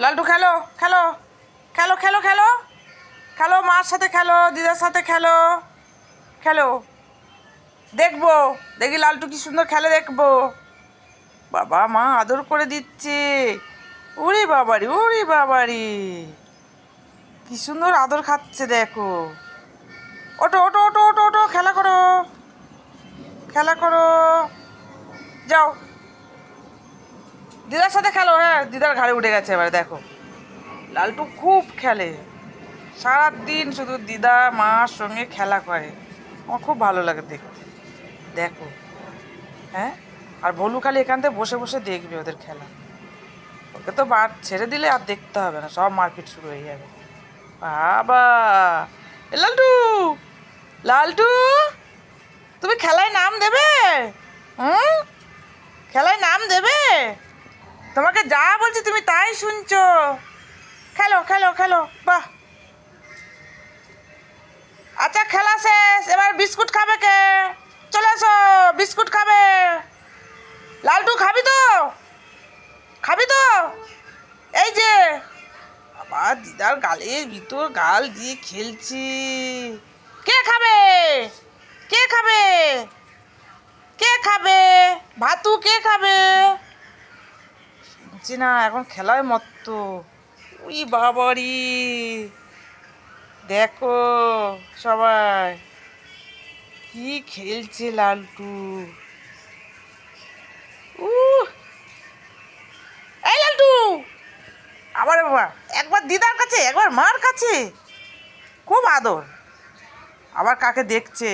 লালটু খেলো খেলো খেলো খেলো খেলো খেলো, মার সাথে খেলো, দিদার সাথে খেলো, খেলো। দেখবো, দেখি লালটু কি সুন্দর খেলে দেখবো। বাবা মা আদর করে দিচ্ছে। উরি বাবারি, উরি বাবারি, কি সুন্দর আদর খাচ্ছে দেখো। ওটো ওটো ওটো ওটো ওটো, খেলা করো, খেলা করো, যাও দিদার সাথে খেলো। হ্যাঁ, দিদার ঘাড়ে উঠে গেছে এবারে দেখো। লালটু খুব খেলে, সারাদিন শুধু দিদা মার সঙ্গে খেলা করে। আমার খুব ভালো লাগে দেখতে, দেখো। হ্যাঁ, আর ভলু খালি এখান থেকে বসে বসে দেখবে ওদের খেলা। ওকে তো বার ছেড়ে দিলে আর দেখতে হবে না, সব মারপিট শুরু হয়ে যাবে। বাবা, এ লালটু, লালটু, তুমি খেলায় নাম দেবে? হুম, খেলায় নাম দেবে? তোমাকে যা বলছি তুমি তাই শুনছো। খেলো খেলো খেলো, বাহ। আচ্ছা, খেলা শেষ, এবার বিস্কুট খাবে কে? চলে এসো, বিস্কুট খাবে। লালটু খাবি তো? খাবি তো? এই যে, আবার দিদার গালের ভিতর গাল দিয়ে খেলছি। কে খাবে? কে খাবে? কে খাবে? ভাতু কে খাবে? শুনছি না, এখন খেলায় মত্ত। উই বাবারি, দেখো সবাই কি খেলছে লালটু। উহ, এই লালটু, আবার বাবা, একবার দিদার কাছে একবার মার কাছে, খুব আদর। আবার কাকে দেখছে।